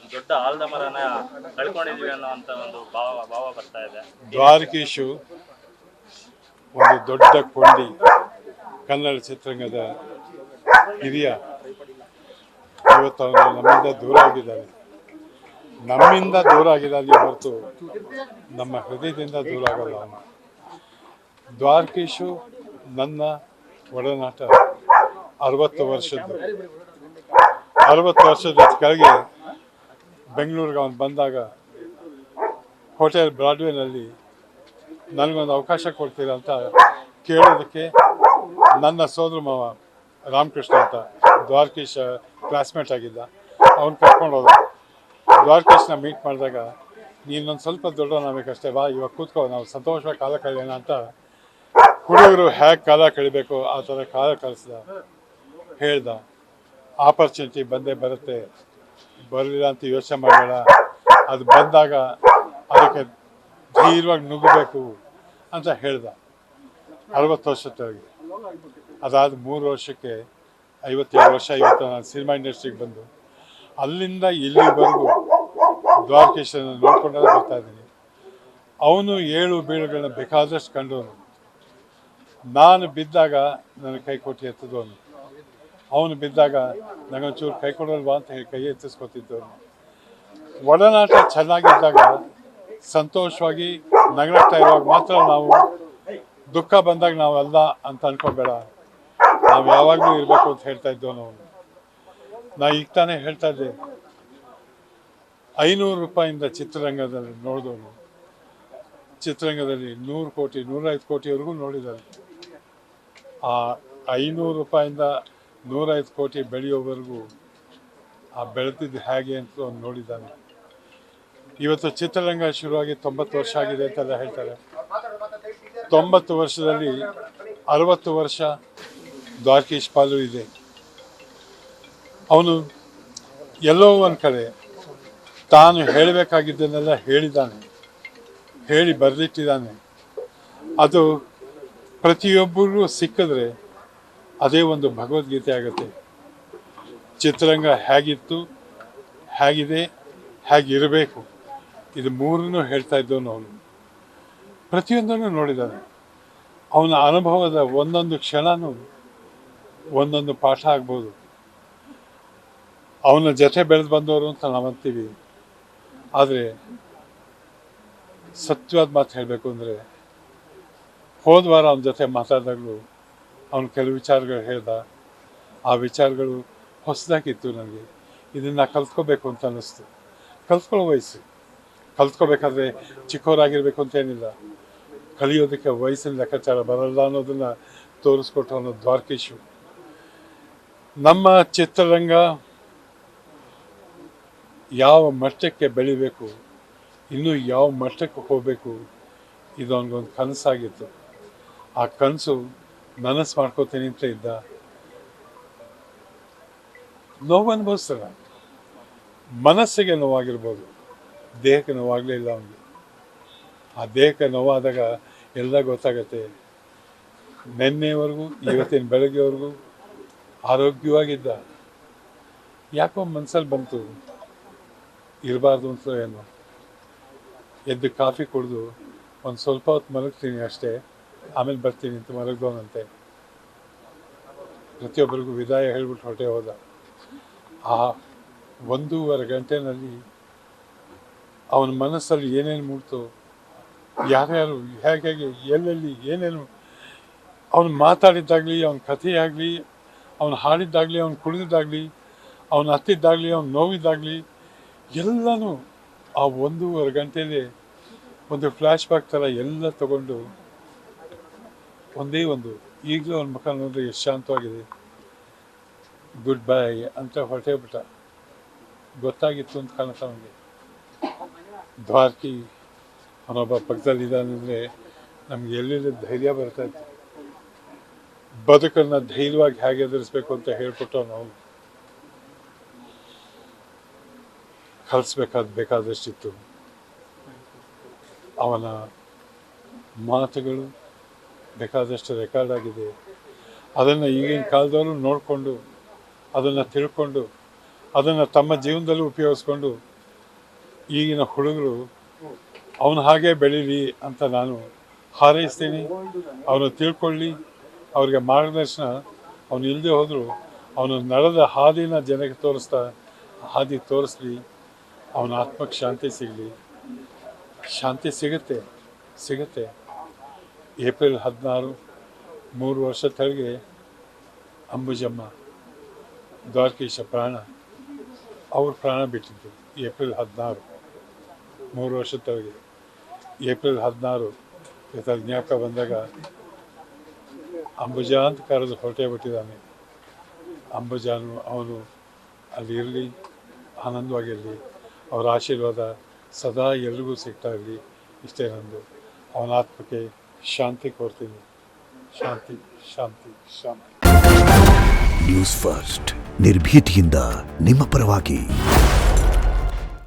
ದೊಡ್ಡ ಆಲದ ಮರನ ಕಳ್ಕೊಂಡಿದೀವಿ ಅನ್ನೋಂಥ ಒಂದು ಭಾವ ಬರ್ತಾ ಇದೆ. ದ್ವಾರಕೀಶು ಒಂದು ದೊಡ್ಡ ಕೊಂಡಿ, ಕನ್ನಡ ಚಿತ್ರರಂಗದ ಹಿರಿಯ. ಇವತ್ತು ಅವನು ನಮ್ಮಿಂದ ದೂರ ಆಗಿದ್ದಾನೆ. ಹೊರತು ನಮ್ಮ ಹೃದಯದಿಂದ ದೂರ ಆಗಲ್ಲ ಅವನು. ದ್ವಾರಕೀಶು ನನ್ನ ಒಡನಾಟ 60 ವರ್ಷದ್ದು. 60 ವರ್ಷದ ಕೆಳಗೆ ಬೆಂಗಳೂರಿಗೆ ಅವನು ಬಂದಾಗ ಹೋಟೆಲ್ ಬ್ರಾಡ್ವೇನಲ್ಲಿ ನನಗೊಂದು ಅವಕಾಶ ಕೊಡ್ತೀರಾ ಅಂತ ಕೇಳೋದಕ್ಕೆ ನನ್ನ ಸೋದರ ಮಾವ ರಾಮಕೃಷ್ಣ ಅಂತ ದ್ವಾರಕೀಶ ಕ್ಲಾಸ್ಮೇಟ್ ಆಗಿದ್ದ, ಅವ್ನು ಕರ್ಕೊಂಡು ಹೋದ. ದ್ವಾರಕೀಶನ ಮೀಟ್ ಮಾಡಿದಾಗ ನೀನೊಂದು ಸ್ವಲ್ಪ ದೊಡ್ಡವನಾಗಬೇಕಷ್ಟೇ, ಬಾ ಇವಾಗ ಕೂತ್ಕೋ, ನಾವು ಸಂತೋಷವಾಗಿ ಕಾಲ ಕಳೆಯೋಣ ಅಂತ ಹುಡುಗರು ಹೇಗೆ ಕಾಲ ಕಳಿಬೇಕು ಆ ಥರ ಕಾಲ ಕಳಿಸ್ದ. ಹೇಳ್ದ, ಆಪರ್ಚುನಿಟಿ ಬಂದೇ ಬರುತ್ತೆ, ಬರಲಿಲ್ಲ ಅಂತ ಯೋಚನೆ ಮಾಡಬೇಡ, ಅದು ಬಂದಾಗ ಅದಕ್ಕೆ ಧೀರವಾಗಿ ನುಗ್ಗಬೇಕು ಅಂತ ಹೇಳ್ದ. 60 ವರ್ಷದವರೆಗೆ. ಅದಾದ 3 ವರ್ಷಕ್ಕೆ 57 ವರ್ಷ ಇವತ್ತು ನಾನು ಸಿನಿಮಾ ಇಂಡಸ್ಟ್ರಿಗೆ ಬಂದು ಅಲ್ಲಿಂದ ಇಲ್ಲಿವರೆಗೂ ದ್ವಾರಕೀಶನ ನೋಡ್ಕೊಂಡೇ ಬರ್ತಾ ಇದ್ದೀನಿ. ಅವನು ಏಳು ಬೀಳುಗಳನ್ನ ಬೇಕಾದಷ್ಟು ಕಂಡವನು. ನಾನು ಬಿದ್ದಾಗ ನನಗೆ ಕೈ ಕೊಟ್ಟು ಎತ್ತಿದವನು. ಅವನು ಬಿದ್ದಾಗ ನನಗೊಂಚೂರು ಕೈ ಕೊಡಲ್ವಾ ಅಂತ ಹೇಳಿ ಕೈ ಎತ್ತಿಸ್ಕೊತಿದ್ದವನು. ಒಡನಾಟ ಚೆನ್ನಾಗಿದ್ದಾಗ ಸಂತೋಷವಾಗಿ ನಗರಾಗ್ತಾ ಇರುವಾಗ ಮಾತ್ರ ನಾವು, ದುಃಖ ಬಂದಾಗ ನಾವಲ್ಲ ಅಂತ ಅನ್ಕೊಬೇಡ, ನಾವು ಯಾವಾಗಲೂ ಇರಬೇಕು ಅಂತ ಹೇಳ್ತಾ ಇದ್ದವನು ಅವನು. ನಾ ಈಗ ತಾನೇ ಹೇಳ್ತಾ ಇದ್ದೆ, 500 ರೂಪಾಯಿಂದ ಚಿತ್ರರಂಗದಲ್ಲಿ ನೋಡಿದವನು ಚಿತ್ರರಂಗದಲ್ಲಿ 100 ಕೋಟಿ 105 ಕೋಟಿವರೆಗೂ ನೋಡಿದ್ದಾನೆ. ಆ 500 ರೂಪಾಯಿಂದ 105 ಕೋಟಿ ಬೆಳೆಯೋವರೆಗೂ ಆ ಬೆಳೆದಿದ್ದು ಹೇಗೆ ಅಂತ ಅವ್ನು ನೋಡಿದ್ದಾನೆ. ಇವತ್ತು ಚಿತ್ರರಂಗ ಶುರುವಾಗಿ 90 ವರ್ಷ ಆಗಿದೆ ಅಂತೆಲ್ಲ ಹೇಳ್ತಾರೆ. 90 ವರ್ಷದಲ್ಲಿ 60 ವರ್ಷ ದ್ವಾರಕೀಶ್ ಪಾಲು ಇದೆ. ಅವನು ಎಲ್ಲೋ ಒಂದು ಕಡೆ ತಾನು ಹೇಳಬೇಕಾಗಿದ್ದನ್ನೆಲ್ಲ ಹೇಳಿದ್ದಾನೆ, ಹೇಳಿ ಬರೆದಿಟ್ಟಿದ್ದಾನೆ. ಅದು ಪ್ರತಿಯೊಬ್ಬರಿಗೂ ಸಿಕ್ಕಿದ್ರೆ ಅದೇ ಒಂದು ಭಗವದ್ಗೀತೆ ಆಗುತ್ತೆ. ಚಿತ್ರರಂಗ ಹೇಗಿತ್ತು, ಹೇಗಿದೆ, ಹೇಗಿರಬೇಕು, ಇದು ಮೂರನ್ನೂ ಹೇಳ್ತಾ ಇದ್ದವನು ಅವನು. ಪ್ರತಿಯೊಂದನ್ನು ನೋಡಿದ್ದಾನೆ. ಅವನ ಅನುಭವದ ಒಂದೊಂದು ಕ್ಷಣನೂ ಒಂದೊಂದು ಪಾಠ ಆಗ್ಬೋದು. ಅವನ ಜೊತೆ ಬೆಳೆದು ಬಂದವರು ಅಂತ ನಾವು ಅಂತೀವಿ. ಆದರೆ ಸತ್ಯವಾದ ಮಾತು ಹೇಳಬೇಕು ಅಂದರೆ, ಹೋದ ವಾರ ಅವನ ಜೊತೆ ಮಾತಾಡಿದಾಗಲೂ ಅವನು ಕೆಲವು ವಿಚಾರಗಳು ಹೇಳ್ದ. ಆ ವಿಚಾರಗಳು ಹೊಸದಾಗಿತ್ತು ನನಗೆ. ಇದನ್ನು ಕಲ್ತ್ಕೋಬೇಕು ಅಂತ ಅನ್ನಿಸ್ತು. ಕಲ್ತ್ಕೊಳ್ಳೋ ವಯಸ್ಸು. ಕಲ್ತ್ಕೋಬೇಕಾದ್ರೆ ಚಿಕ್ಕವರಾಗಿರ್ಬೇಕು ಅಂತೇನಿಲ್ಲ. ಕಲಿಯೋದಕ್ಕೆ ವಯಸ್ಸಿನ ಲೆಕ್ಕಾಚಾರ ಬರಲ್ಲ ಅನ್ನೋದನ್ನು ತೋರಿಸ್ಕೊಟ್ಟವನು ದ್ವಾರಕೀಶು. ನಮ್ಮ ಚಿತ್ರರಂಗ ಯಾವ ಮಟ್ಟಕ್ಕೆ ಬೆಳಿಬೇಕು, ಇನ್ನೂ ಯಾವ ಮಟ್ಟಕ್ಕೆ ಹೋಗಬೇಕು, ಇದು ಅವನಿಗೊಂದು ಕನಸಾಗಿತ್ತು. ಆ ಕನಸು ನನಸು ಮಾಡ್ಕೋತೀನಿ ಅಂತ ಇದ್ದ. ನೋವು ಅನುಭವಿಸ್ತಾನೆ. ಮನಸ್ಸಿಗೆ ನೋವಾಗಿರ್ಬೋದು, ದೇಹಕ್ಕೆ ನೋವಾಗಲೇ ಇಲ್ಲ ಅವನಿಗೆ. ಆ ದೇಹಕ್ಕೆ ನೋವಾದಾಗ ಎಲ್ಲ ಗೊತ್ತಾಗತ್ತೆ. ನಿನ್ನೆವರೆಗೂ ಇವತ್ತಿನ ಬೆಳಗ್ಗೆವರೆಗೂ ಆರೋಗ್ಯವಾಗಿದ್ದ. ಯಾಕೋ ಮನಸ್ಸಲ್ಲಿ ಬಂತು ಇರಬಾರ್ದು ಅಂತ. ಏನು ಎದ್ದು ಕಾಫಿ ಕುಡಿದು ಒಂದು ಸ್ವಲ್ಪ ಹೊತ್ತು ಮಲಗ್ತೀನಿ ಅಷ್ಟೇ, ಆಮೇಲೆ ಬರ್ತೀನಿ ಅಂತ ಮಲಗ್ದವನಂತೆ. ಪ್ರತಿಯೊಬ್ಬರಿಗೂ ವಿದಾಯ ಹೇಳ್ಬಿಟ್ಟು ಹೊರಟೆ ಹೋದ. ಆ 1.5 ಗಂಟೆನಲ್ಲಿ ಅವನ ಮನಸ್ಸಲ್ಲಿ ಏನೇನು ಮೂಡ್ತು, ಯಾರ್ಯಾರು ಹೇಗೆ ಎಲ್ಲೆಲ್ಲಿ ಏನೇನು ಅವನು ಮಾತಾಡಿದ್ದಾಗಲಿ, ಅವನ ಕಥೆಯಾಗಲಿ, ಅವನು ಹಾಡಿದ್ದಾಗಲಿ, ಅವನು ಕುಡಿದಿದ್ದಾಗಲಿ, ಅವನು ಹತ್ತಿದ್ದಾಗಲಿ, ಅವನು ನೋವಿದ್ದಾಗಲಿ, ಎಲ್ಲನೂ ಆ 1.5 ಗಂಟೆಯಲ್ಲಿ ಒಂದು ಫ್ಲ್ಯಾಶ್ ಬ್ಯಾಕ್ ಥರ ಎಲ್ಲ ತಗೊಂಡು ಒಂದೇ ಒಂದು, ಈಗಲೂ ಅವನ ಮುಖ ನೋಡಿದ್ರೆ ಎಷ್ಟು ಶಾಂತವಾಗಿದೆ, ಗುಡ್ ಬೈ ಅಂತ ಹೊರಟೇ ಬಿಟ್ಟ. ಗೊತ್ತಾಗಿತ್ತು ಅಂತ ಕಾಣುತ್ತೆ ಅವನಿಗೆ. ದ್ವಾರಕಿ ಅವನೊಬ್ಬ ಪಕ್ಕದಲ್ಲಿದ್ದಾನೆಂದರೆ ನಮ್ಗೆ ಎಲ್ಲೆಲ್ಲಿ ಧೈರ್ಯ ಬರ್ತಾಯಿತ್ತು. ಬದುಕನ್ನು ಧೈರ್ಯವಾಗಿ ಹೇಗೆ ಎದುರಿಸ್ಬೇಕು ಅಂತ ಹೇಳ್ಕೊಟ್ಟು ನಾವು ಬೇಕಾದಷ್ಟಿತ್ತು. ಅವನ ಮಾತುಗಳು ಬೇಕಾದಷ್ಟು ರೆಕಾರ್ಡ್ ಆಗಿದೆ. ಅದನ್ನು ಈಗಿನ ಕಾಲದವರು ನೋಡಿಕೊಂಡು, ಅದನ್ನು ತಿಳ್ಕೊಂಡು ಅದನ್ನು ತಮ್ಮ ಜೀವನದಲ್ಲೂ ಉಪಯೋಗಿಸ್ಕೊಂಡು ಈಗಿನ ಹುಡುಗರು ಅವನು ಹಾಗೆ ಬೆಳೀಲಿ ಅಂತ ನಾನು ಹಾರೈಸ್ತೀನಿ. ಅವನು ತಿಳ್ಕೊಳ್ಳಿ, ಅವ್ರಿಗೆ ಮಾರ್ಗದರ್ಶನ ಅವನು ಇಲ್ಲದೆ ಹೋದರೂ ಅವನು ನಡೆದ ಹಾದಿನ ಜನಕ್ಕೆ ಹಾದಿ ತೋರಿಸ್ಲಿ. ಅವನ ಆತ್ಮಕ್ಕೆ ಶಾಂತಿ ಸಿಗಲಿ. ಶಾಂತಿ ಸಿಗುತ್ತೆ. ಏಪ್ರಿಲ್ 16 3 ವರ್ಷ ಕೆಳಗೆ ಅಂಬುಜಮ್ಮ ದ್ವಾರಕೀಶ ಅವ್ರ ಪ್ರಾಣ ಬಿಟ್ಟಿದ್ದು ಏಪ್ರಿಲ್ 16 3 ವರ್ಷ ಕೆಳಗೆ. ಏಪ್ರಿಲ್ 16 ಇವತ್ತು ಜ್ಞಾಪಕ ಬಂದಾಗ ಅಂಬುಜ ಅಂತ ಕರೆದು ಹೊರಟೇ ಬಿಟ್ಟಿದ್ದಾನೆ. ಅಂಬುಜಾನು ಅವನು ಅಲ್ಲಿ ಇರಲಿ, ಆನಂದವಾಗಿರಲಿ. ಅವರ ಆಶೀರ್ವಾದ ಸದಾ ಎಲ್ರಿಗೂ ಸಿಗ್ತಾ ಇರಲಿ. ಇಷ್ಟೇ ನಂದು. ಅವನ ಆತ್ಮಕ್ಕೆ ಶಾಂತಿ ಕೋರ್ತೀನಿ. ಶಾಂತಿ ಶಾಂತಿ ಶಾಂತಿ. ನ್ಯೂಸ್ ಫಸ್ಟ್ ನಿರ್ಭೀತಿಯಿಂದ ನಿಮ್ಮ ಪರವಾಗಿ.